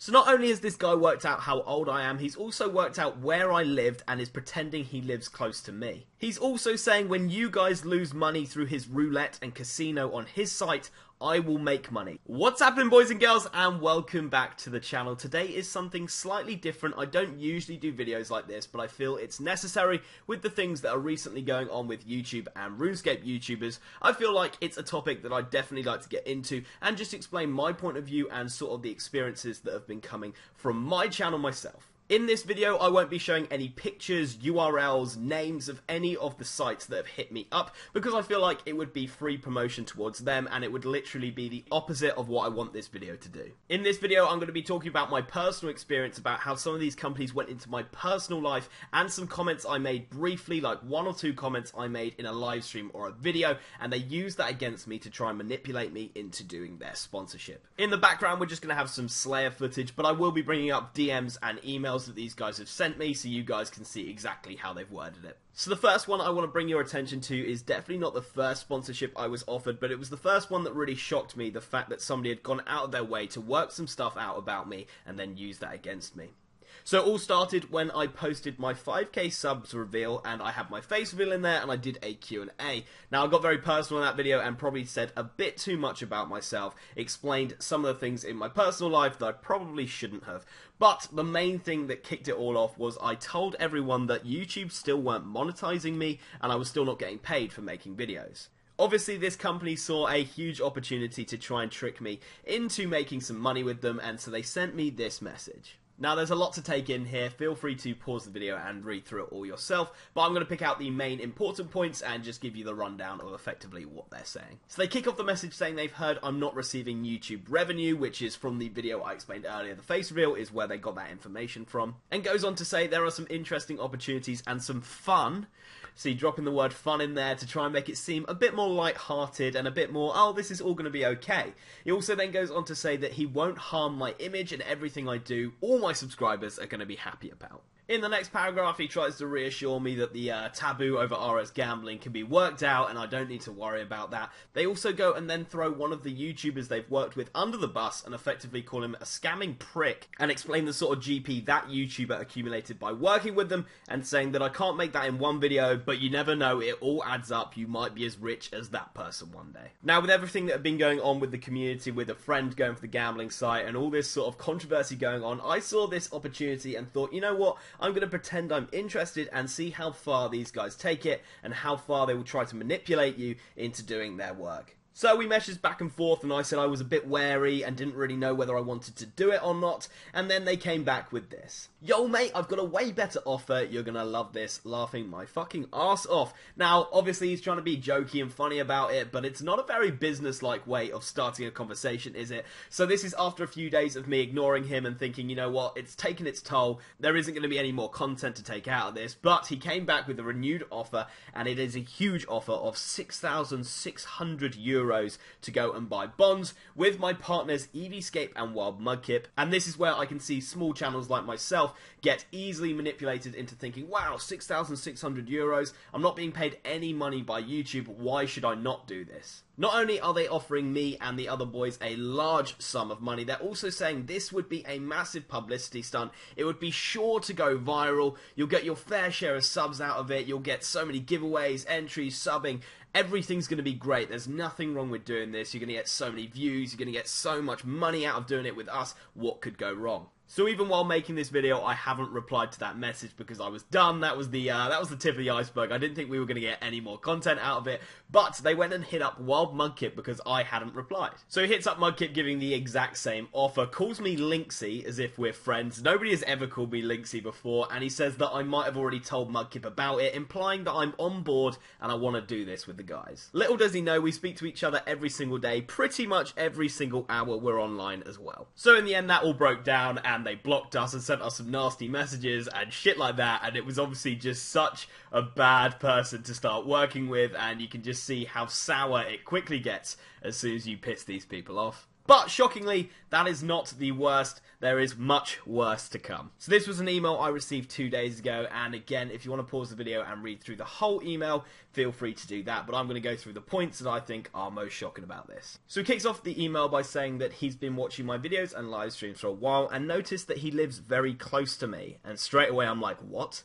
So not only has this guy worked out how old I am, he's also worked out where I lived and is pretending he lives close to me. He's also saying when you guys lose money through his roulette and casino on his site, I will make money. What's happening, boys and girls, and welcome back to the channel. Today is something slightly different. I don't usually do videos like this, but I feel it's necessary with the things that are recently going on with YouTube and Runescape YouTubers. I feel like it's a topic that I'd definitely like to get into and just explain my point of view and sort of the experiences that have been coming from my channel myself. In this video, I won't be showing any pictures, URLs, names of any of the sites that have hit me up, because I feel like it would be free promotion towards them, and it would literally be the opposite of what I want this video to do. In this video, I'm going to be talking about my personal experience about how some of these companies went into my personal life, and some comments I made briefly, like 1 or 2 comments I made in a live stream or a video, and they used that against me to try and manipulate me into doing their sponsorship. In the background, we're just going to have some Slayer footage, but I will be bringing up DMs and emails that these guys have sent me so you guys can see exactly how they've worded it. So the first one I want to bring your attention to is definitely not the first sponsorship I was offered, but it was the first one that really shocked me, the fact that somebody had gone out of their way to work some stuff out about me and then use that against me. So it all started when I posted my 5k subs reveal, and I had my face reveal in there, and I did a Q&A. Now I got very personal in that video and probably said a bit too much about myself, explained some of the things in my personal life that I probably shouldn't have. But the main thing that kicked it all off was I told everyone that YouTube still weren't monetizing me and I was still not getting paid for making videos. Obviously, this company saw a huge opportunity to try and trick me into making some money with them, and so they sent me this message. Now, there's a lot to take in here. Feel free to pause the video and read through it all yourself, but I'm going to pick out the main important points and just give you the rundown of effectively what they're saying. So they kick off the message saying they've heard I'm not receiving YouTube revenue, which is from the video I explained earlier. The face reveal is where they got that information from, and goes on to say there are some interesting opportunities and some fun. See, dropping the word fun in there to try and make it seem a bit more light-hearted and a bit more, oh, this is all going to be okay. He also then goes on to say that he won't harm my image and everything I do, all my subscribers are going to be happy about. In the next paragraph, he tries to reassure me that the taboo over RS gambling can be worked out and I don't need to worry about that. They also go and then throw one of the YouTubers they've worked with under the bus and effectively call him a scamming prick and explain the sort of GP that YouTuber accumulated by working with them, and saying that I can't make that in one video, but you never know, it all adds up, you might be as rich as that person one day. Now, with everything that had been going on with the community, with a friend going for the gambling site and all this sort of controversy going on, I saw this opportunity and thought, you know what, I'm going to pretend I'm interested and see how far these guys take it and how far they will try to manipulate you into doing their work. So we messaged back and forth, and I said I was a bit wary and didn't really know whether I wanted to do it or not, and then they came back with this. Yo mate, I've got a way better offer, you're gonna love this, laughing my fucking ass off. Now, obviously he's trying to be jokey and funny about it, but it's not a very business-like way of starting a conversation, is it? So this is after a few days of me ignoring him and thinking, you know what, it's taken its toll, there isn't going to be any more content to take out of this, but he came back with a renewed offer, and it is a huge offer of 6,600 euros to go and buy bonds with my partners Runescape and Wild Mudkip, and this is where I can see small channels like myself get easily manipulated into thinking, wow, 6,600 euros, I'm not being paid any money by YouTube, why should I not do this? Not only are they offering me and the other boys a large sum of money, they're also saying this would be a massive publicity stunt. It would be sure to go viral. You'll get your fair share of subs out of it. You'll get so many giveaways, entries, subbing. Everything's going to be great. There's nothing wrong with doing this. You're going to get so many views. You're going to get so much money out of doing it with us. What could go wrong? So even while making this video, I haven't replied to that message because I was done. That was the tip of the iceberg. I didn't think we were going to get any more content out of it, but they went and hit up Wild Mudkip because I hadn't replied. So he hits up Mudkip giving the exact same offer, calls me Linksy as if we're friends. Nobody has ever called me Linksy before, and he says that I might have already told Mudkip about it, implying that I'm on board and I want to do this with the guys. Little does he know, we speak to each other every single day, pretty much every single hour we're online as well. So in the end, that all broke down, and they blocked us and sent us some nasty messages and shit like that, and it was obviously just such a bad person to start working with, and you can just see how sour it quickly gets as soon as you piss these people off. But shockingly, that is not the worst. There is much worse to come. So this was an email I received 2 days ago, and again, if you want to pause the video and read through the whole email, feel free to do that, but I'm going to go through the points that I think are most shocking about this. So he kicks off the email by saying that he's been watching my videos and live streams for a while and noticed that he lives very close to me, and straight away I'm like, what?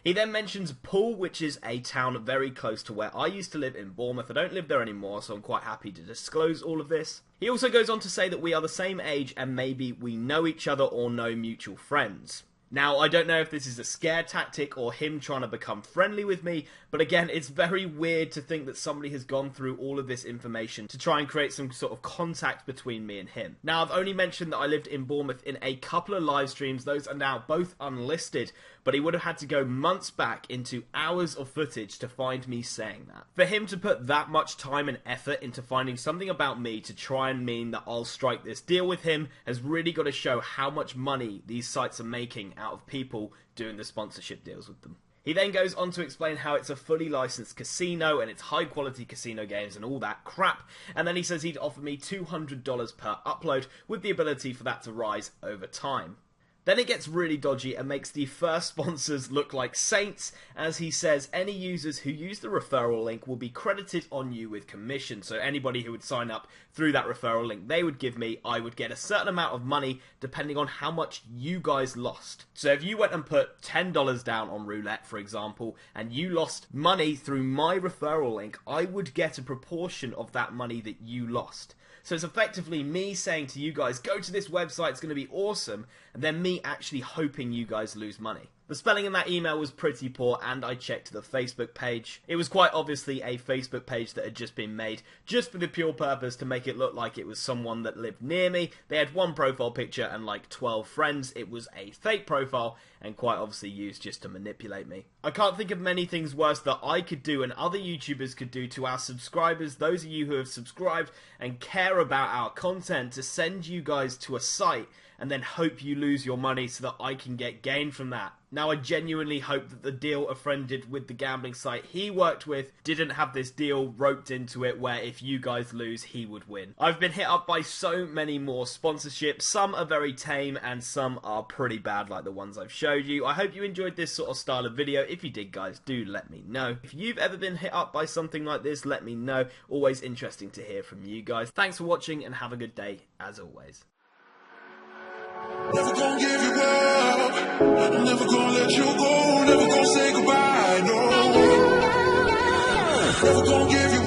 He then mentions Poole, which is a town very close to where I used to live in Bournemouth. I don't live there anymore, so I'm quite happy to disclose all of this. He also goes on to say that we are the same age and maybe we know each other or know mutual friends. Now, I don't know if this is a scare tactic or him trying to become friendly with me, but again, it's very weird to think that somebody has gone through all of this information to try and create some sort of contact between me and him. Now, I've only mentioned that I lived in Bournemouth in a couple of live streams. Those are now both unlisted, but he would have had to go months back into hours of footage to find me saying that. For him to put that much time and effort into finding something about me to try and mean that I'll strike this deal with him has really got to show how much money these sites are making out of people doing the sponsorship deals with them. He then goes on to explain how it's a fully licensed casino and it's high quality casino games and all that crap, and then he says he'd offer me $200 per upload with the ability for that to rise over time. Then it gets really dodgy and makes the first sponsors look like saints, as he says any users who use the referral link will be credited on you with commission. So anybody who would sign up through that referral link they would give me, I would get a certain amount of money depending on how much you guys lost. So if you went and put $10 down on roulette, for example, and you lost money through my referral link, I would get a proportion of that money that you lost. So it's effectively me saying to you guys, go to this website, it's going to be awesome, and then me actually hoping you guys lose money. The spelling in that email was pretty poor, and I checked the Facebook page. It was quite obviously a Facebook page that had just been made just for the pure purpose to make it look like it was someone that lived near me. They had one profile picture and like 12 friends. It was a fake profile and quite obviously used just to manipulate me. I can't think of many things worse that I could do and other YouTubers could do to our subscribers, those of you who have subscribed and care about our content, to send you guys to a site and then hope you lose your money so that I can get gain from that. Now, I genuinely hope that the deal a friend did with the gambling site he worked with didn't have this deal roped into it where if you guys lose, he would win. I've been hit up by so many more sponsorships. Some are very tame and some are pretty bad, like the ones I've showed you. I hope you enjoyed this sort of style of video. If you did, guys, do let me know. If you've ever been hit up by something like this, let me know. Always interesting to hear from you guys. Thanks for watching and have a good day, as always. Never gonna give you up, I'm never gonna let you go, never gonna say goodbye, no. Never gonna give you